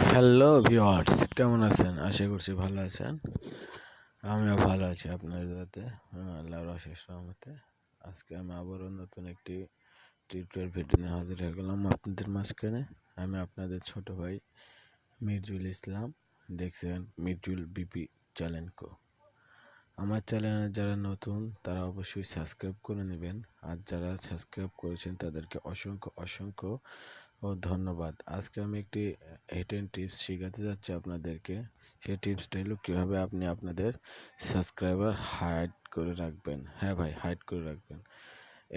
Hello viewers, কেমন আছেন? আশা করছি ভালো আছেন। আমিও ভালো আছি আপনাদের দোয়াতে, আল্লাহর অশেষ রহমতে। আজকে আমি আবারও নতুন একটি টিউটোরিয়াল ভিডিও নিয়ে হাজির হয়ে গেলাম আপনাদের মাঝখানে। আমি আপনাদের ছোট ভাই মির্জুল ইসলাম। দেখছেন মির্জুল বিপি চ্যানেল কো। আমার চ্যানেলে যারা নতুন তারা অবশ্যই সাবস্ক্রাইব করে নেবেন, আর যারা সাবস্ক্রাইব করেছেন তাদেরকে অসংখ্য ধন্যবাদ। আজকে আমি একটি হিডেন টিপস শেখাতে যাচ্ছি আপনাদেরকে। সেই টিপসটা হলো কীভাবে আপনি আপনাদের সাবস্ক্রাইবার হাইড করে রাখবেন। হ্যাঁ ভাই, হাইড করে রাখবেন।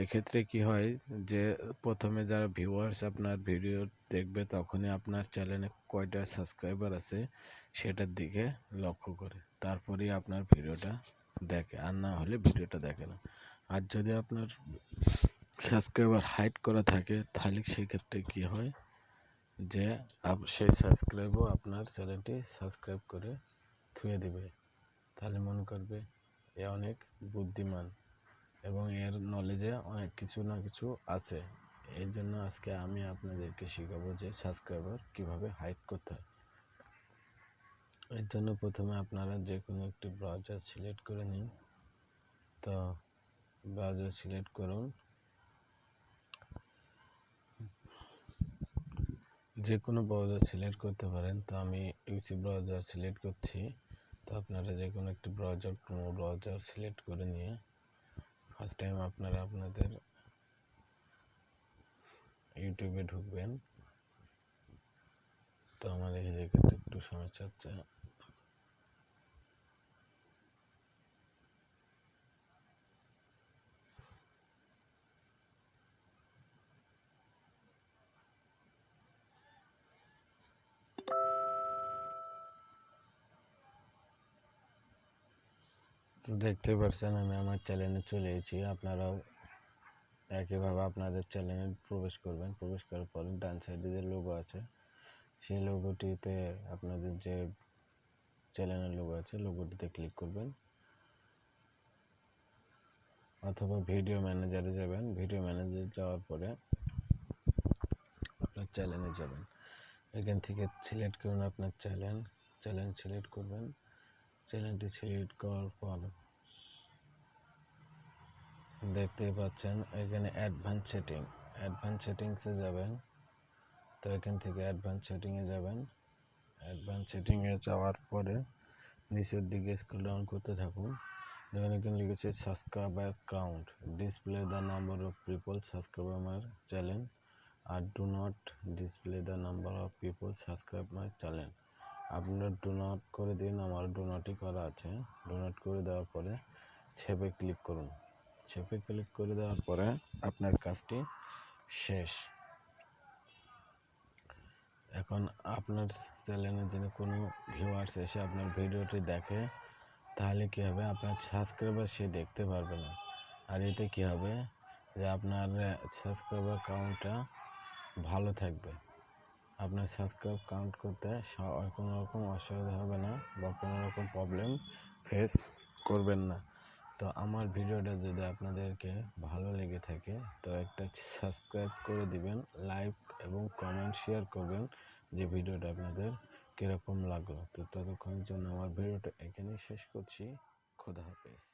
এক্ষেত্রে কি হয় যে প্রথমে যারা ভিউয়ার্স আপনার ভিডিও দেখবে তখনই আপনার চ্যানেলে কয়টা সাবস্ক্রাইবার আছে সেটার দিকে লক্ষ্য করে, তারপরেই আপনার ভিডিওটা দেখে, আর না হলে ভিডিওটা দেখে না। আর যদি আপনার সাবস্ক্রাইবার হাইড করা থাকে তাহলে সেক্ষেত্রে কী হয় যে সেই সাবস্ক্রাইবও আপনার চ্যানেলটি সাবস্ক্রাইব করে থুয়ে দিবে। তাহলে মনে করবে এ অনেক বুদ্ধিমান এবং এর নলেজে অনেক কিছু না কিছু আছে। এই জন্য আজকে আমি আপনাদেরকে শেখাবো যে সাবস্ক্রাইবার কীভাবে হাইড করতে হয়। এর জন্য প্রথমে আপনারা যে কোনো একটি ব্রাউজার সিলেক্ট করে নিন। তো ব্রাউজার সিলেক্ট করুন, যে কোনো ব্রাউজার সিলেক্ট করতে পারেন। তো আমি ইউটিউব ব্রাউজার সিলেক্ট করছি। তো আপনারা যে কোনো একটি ব্রাউজার সিলেক্ট করে নিয়ে ফার্স্ট টাইম আপনারা আপনাদের ইউটিউবে ঢুকবেন। তো আমার এই জায়গাতে একটু সমস্যা হচ্ছে। তো দেখতে পাচ্ছেন আমি আমার চ্যানেলে চলে এসেছি। আপনারাও একইভাবে আপনাদের চ্যানেলে প্রবেশ করবেন। প্রবেশ করার পরে ডান সাইডে যে লোগো আছে সেই লোগোটিতে আপনাদের যে চ্যানেলের লোগো আছে লোগোটিতে ক্লিক করবেন, অথবা ভিডিও ম্যানেজারে যাবেন। ভিডিও ম্যানেজারে যাওয়ার পরে আপনার চ্যানেলে যাবেন। এখান থেকে সিলেক্ট করুন আপনার চ্যানেল সিলেক্ট করবেন। চ্যানেলটি সিলেক্ট করার পর দেখতেই পাচ্ছেন এখানে অ্যাডভান্স সেটিংসে যাবেন। তো এখান থেকে অ্যাডভান্স সেটিংয়ে যাবেন। অ্যাডভান্স সেটিংয়ে যাওয়ার পরে নিচের দিকে স্ক্রল ডাউন করতে থাকুন। দেখুন এখানে লিখেছে subscriber count, display the number of people subscribe my channel, আর do not display the number of people subscribe my channel. আপনারা ডু নট করে দিন, আমার ডু নটই করা আছে। ডু নট করে দেওয়ার পরে সেভে ক্লিক করুন। সেভে ক্লিক করে দেওয়ার পরে আপনার কাজটি শেষ। এখন আপনার চ্যানেলে যদি কোনো ভিউয়ার্স এসে আপনার ভিডিওটি দেখে তাহলে কী হবে, আপনার সাবস্ক্রাইবার সে দেখতে পারবে না। আর এতে কী হবে যে আপনার সাবস্ক্রাইবার কাউন্টটা ভালো থাকবে। আপনার সাবস্ক্রাইব কাউন্ট করতে কোনো রকম অসুবিধা হবে না বা কোনো রকম প্রবলেম ফেস করবেন না। তো আমার ভিডিওটা যদি আপনাদেরকে ভালো লেগে থাকে তো একটা সাবস্ক্রাইব করে দিবেন, লাইক এবং কমেন্ট শেয়ার করবেন যে ভিডিওটা আপনাদের কীরকম লাগলো। তো ততক্ষণের জন্য আমার ভিডিওটা এখানেই শেষ করছি। খোদা হাফেজ।